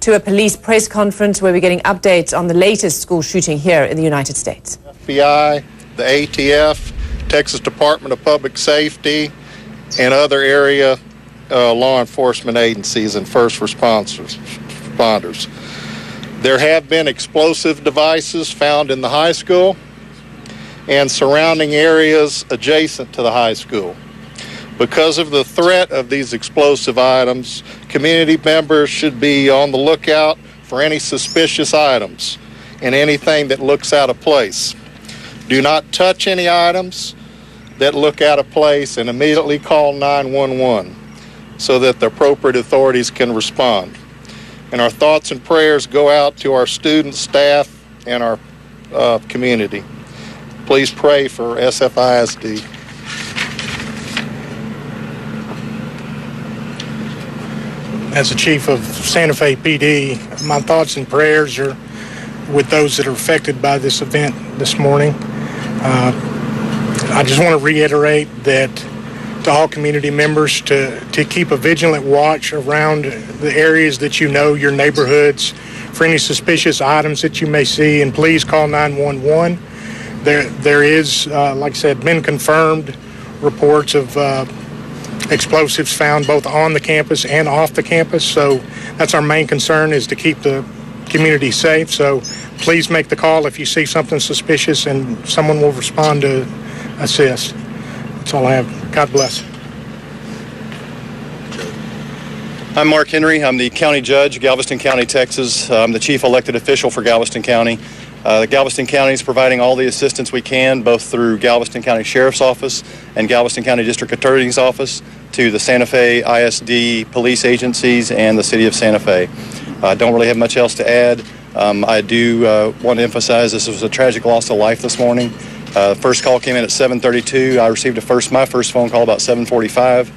to a police press conference where we're getting updates on the latest school shooting here in the United States. FBI, the ATF, Texas Department of Public Safety, and other area law enforcement agencies and first responders. There have been explosive devices found in the high school and surrounding areas adjacent to the high school. Because of the threat of these explosive items, community members should be on the lookout for any suspicious items and anything that looks out of place. Do not touch any items that look out of place and immediately call 911 so that the appropriate authorities can respond. And our thoughts and prayers go out to our students, staff, and our community. Please pray for SFISD. As the chief of Santa Fe PD, my thoughts and prayers are with those that are affected by this event this morning. I just want to reiterate that to all community members to keep a vigilant watch around the areas that you know, your neighborhoods, for any suspicious items that you may see, and please call 911. There is, like I said, been confirmed reports of explosives found both on the campus and off the campus. So that's our main concern, is to keep the community safe. So please make the call if you see something suspicious, and someone will respond to assist. That's all I have. God bless. I'm Mark Henry. I'm the county judge, Galveston County, Texas. I'm the chief elected official for Galveston County. The Galveston County is providing all the assistance we can, both through Galveston County Sheriff's Office and Galveston County District Attorney's Office, to the Santa Fe ISD police agencies and the city of Santa Fe. I don't really have much else to add. I do want to emphasize this was a tragic loss of life this morning. First call came in at 7:32. I received my first phone call about 7:45.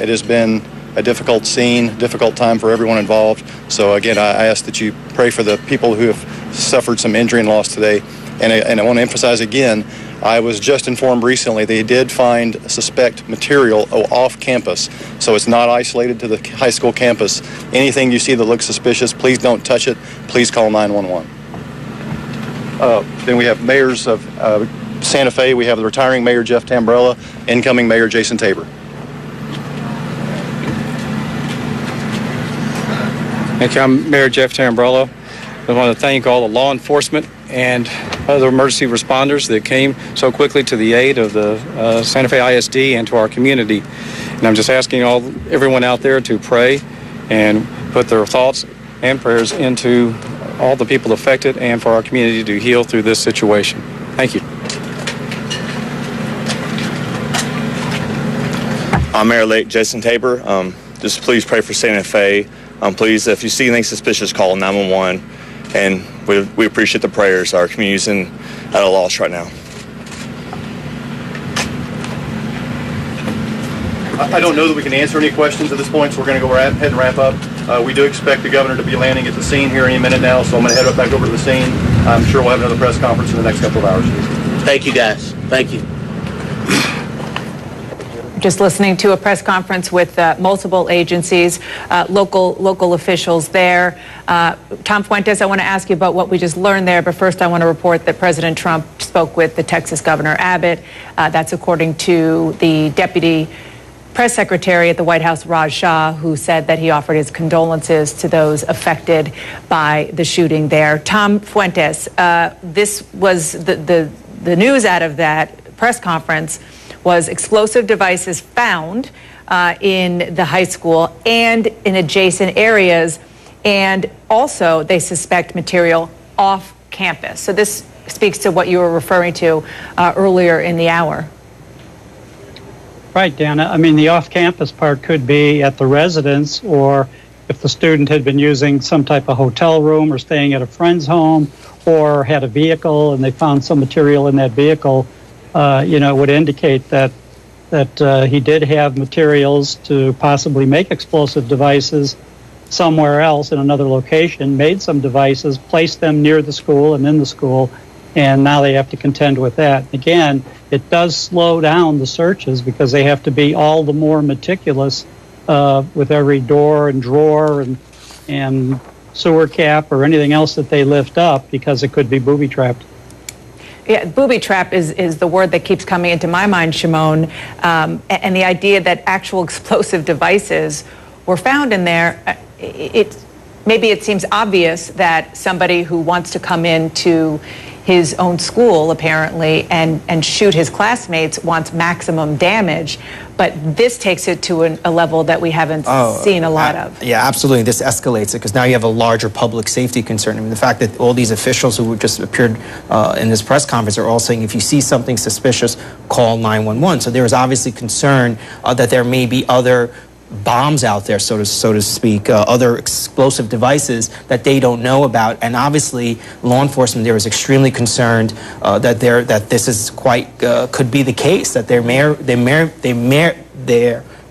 It has been a difficult scene, difficult time for everyone involved. So again, I ask that you pray for the people who have suffered some injury and loss today. And I want to emphasize again, I was just informed recently they did find suspect material off campus. So it's not isolated to the high school campus. Anything you see that looks suspicious, please don't touch it. Please call 911. Then we have mayors of Santa Fe. We have the retiring Mayor Jeff Tamburello, incoming Mayor Jason Tabor. Thank you. I'm Mayor Jeff Tamburello. I want to thank all the law enforcement and other emergency responders that came so quickly to the aid of the Santa Fe ISD and to our community. And I'm just asking everyone out there to pray and put their thoughts and prayers into all the people affected and for our community to heal through this situation. Thank you. I'm Mayor-elect Jason Tabor. Just please pray for Santa Fe. Please, if you see anything suspicious, call 911. And we appreciate the prayers. Our community's at a loss right now. I don't know that we can answer any questions at this point, so we're going to go ahead and wrap up. We do expect the governor to be landing at the scene here any minute now, so I'm going to head back over to the scene. I'm sure we'll have another press conference in the next couple of hours. Thank you, guys. Thank you. Just listening to a press conference with multiple agencies, local officials there. Tom Fuentes, I want to ask you about what we just learned there, but first I want to report that President Trump spoke with the Texas Governor Abbott. That's according to the Deputy Press Secretary at the White House, Raj Shah, who said that he offered his condolences to those affected by the shooting there. Tom Fuentes, this was the news out of that press conference was explosive devices found in the high school and in adjacent areas, and also they suspect material off campus. So this speaks to what you were referring to earlier in the hour. Right, Dana. I mean, the off-campus part could be at the residence, or if the student had been using some type of hotel room or staying at a friend's home or had a vehicle and they found some material in that vehicle, it would indicate that he did have materials to possibly make explosive devices somewhere else in another location, made some devices, placed them near the school and in the school, and now they have to contend with that. Again, it does slow down the searches because they have to be all the more meticulous with every door and drawer and sewer cap or anything else that they lift up because it could be booby-trapped. Yeah, booby trap is the word that keeps coming into my mind, Shimon, and the idea that actual explosive devices were found in there. Maybe it seems obvious that somebody who wants to come into his own school, apparently, and shoot his classmates wants maximum damage. But this takes it to a level that we haven't seen a lot of. Yeah, absolutely. This escalates it because now you have a larger public safety concern. I mean, the fact that all these officials who just appeared in this press conference are all saying, if you see something suspicious, call 911. So there is obviously concern that there may be other bombs out there, so to speak, other explosive devices that they don't know about, and obviously law enforcement there is extremely concerned that this is quite could be the case, that there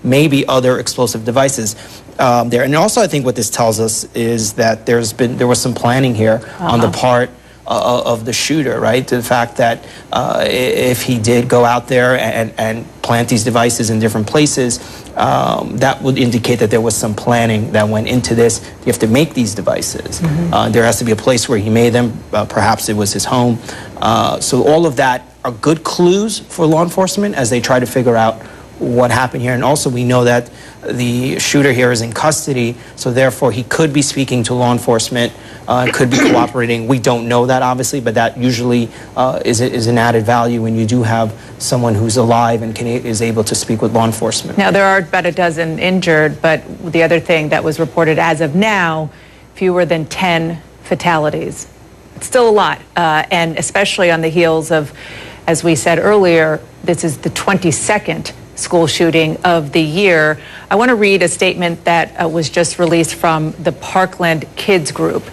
may be other explosive devices there. And also, I think what this tells us is that there was some planning here on the part of the shooter, right? To the fact that if he did go out there and plant these devices in different places, that would indicate that there was some planning that went into this. You have to make these devices. There has to be a place where he made them. Perhaps it was his home. So all of that are good clues for law enforcement as they try to figure out what happened here. And also we know that the shooter here is in custody, so therefore he could be speaking to law enforcement, could be cooperating. We don't know that, obviously, but that usually is an added value when you do have someone who's alive and is able to speak with law enforcement. Now, there are about a dozen injured, but the other thing that was reported as of now, fewer than 10 fatalities. It's still a lot, and especially on the heels of, as we said earlier, this is the 22nd school shooting of the year. I want to read a statement that was just released from the Parkland Kids Group.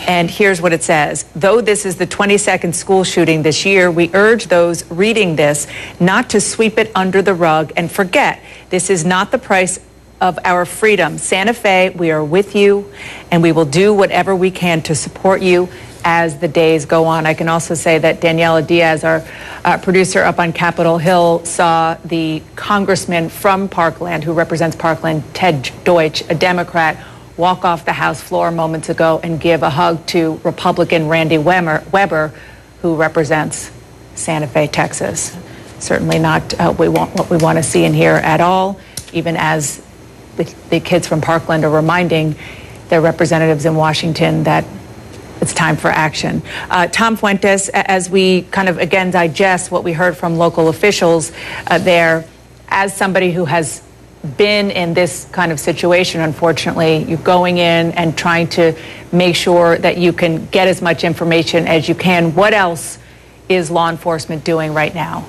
And here's what it says. Though this is the 22nd school shooting this year, we urge those reading this not to sweep it under the rug and forget this is not the price of our freedom. Santa Fe, we are with you, and we will do whatever we can to support you as the days go on. I can also say that Daniela Diaz, our producer up on Capitol Hill, saw the congressman from Parkland, who represents Parkland, Ted Deutsch, a Democrat, walk off the House floor moments ago and give a hug to Republican Randy Weber, who represents Santa Fe, Texas. Certainly not what we want to see and hear at all, even as the kids from Parkland are reminding their representatives in Washington that it's time for action. Tom Fuentes, as we kind of again digest what we heard from local officials there, as somebody who has been in this kind of situation, unfortunately, you're going in and trying to make sure that you can get as much information as you can. What else is law enforcement doing right now?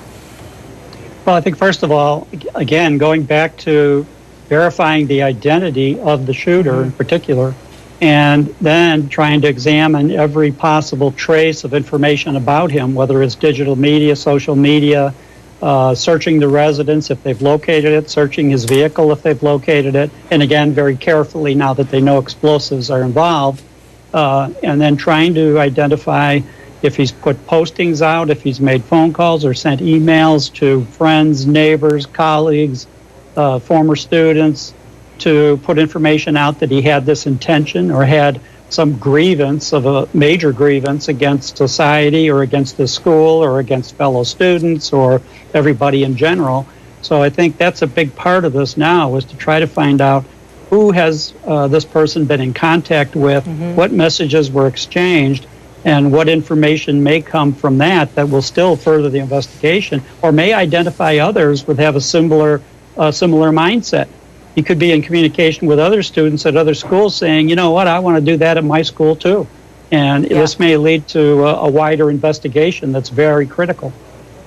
Well, I think first of all, again, going back to verifying the identity of the shooter in particular, and then trying to examine every possible trace of information about him, whether it's digital media, social media, searching the residence if they've located it, searching his vehicle if they've located it, and again, very carefully now that they know explosives are involved, and then trying to identify if he's put postings out, if he's made phone calls or sent emails to friends, neighbors, colleagues, former students, to put information out that he had this intention or had some grievance of a major grievance against society or against the school or against fellow students or everybody in general. So I think that's a big part of this now, is to try to find out who has this person been in contact with, what messages were exchanged, and what information may come from that will still further the investigation or may identify others that have a similar mindset. He could be in communication with other students at other schools saying, you know what, I want to do that at my school too. And this may lead to a wider investigation that's very critical.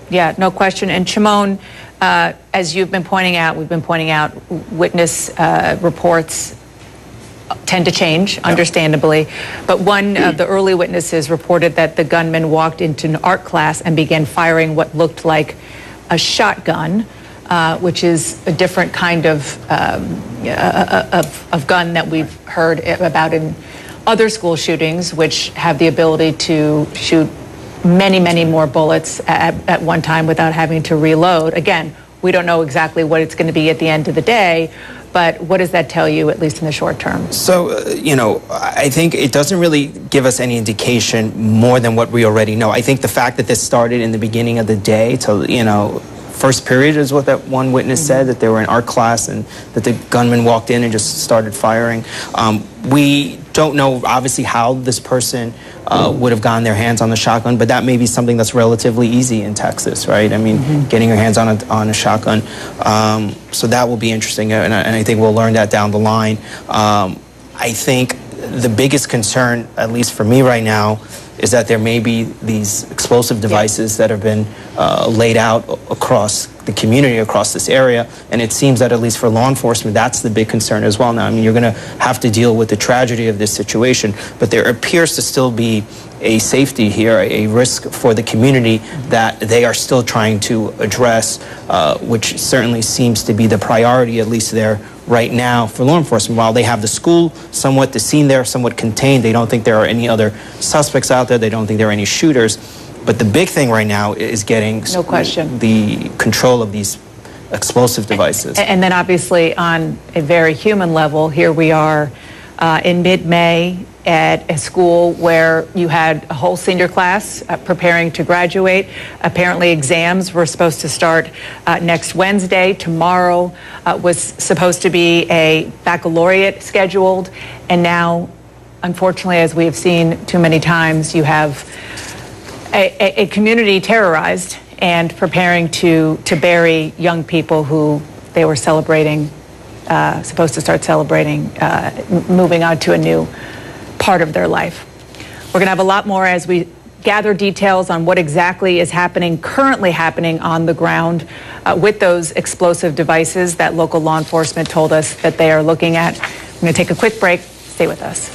Yeah, no question. And Shimon, as you've been pointing out, we've been pointing out witness reports tend to change, understandably. But one of the early witnesses reported that the gunman walked into an art class and began firing what looked like a shotgun. Which is a different kind of gun that we've heard about in other school shootings, which have the ability to shoot many, many more bullets at one time without having to reload. Again, we don't know exactly what it's going to be at the end of the day, but what does that tell you, at least in the short term? So, I think it doesn't really give us any indication more than what we already know. I think the fact that this started in the beginning of the day to, first period is what that one witness said, that they were in art class and that the gunman walked in and just started firing. We don't know, obviously, how this person would have gotten their hands on the shotgun, but that may be something that's relatively easy in Texas, right? I mean, getting your hands on a shotgun. So that will be interesting, and I think we'll learn that down the line. I think the biggest concern, at least for me right now, is that there may be these explosive devices that have been laid out across the community, across this area. And it seems that, at least for law enforcement, that's the big concern as well now. I mean, you're going to have to deal with the tragedy of this situation, but there appears to still be a safety here, a risk for the community that they are still trying to address, which certainly seems to be the priority, at least there right now, for law enforcement. While they have the school somewhat, the scene there somewhat contained, they don't think there are any other suspects out there, they don't think there are any shooters. But the big thing right now is getting no question the control of these explosive devices. And then obviously on a very human level, here we are in mid-May at a school where you had a whole senior class preparing to graduate. Apparently exams were supposed to start next Wednesday. Tomorrow was supposed to be a baccalaureate scheduled. And now, unfortunately, as we have seen too many times, you have a community terrorized and preparing to bury young people who they were celebrating, supposed to start celebrating, moving on to a new part of their life. We're going to have a lot more as we gather details on what exactly is currently happening on the ground with those explosive devices that local law enforcement told us that they are looking at. We're going to take a quick break. Stay with us.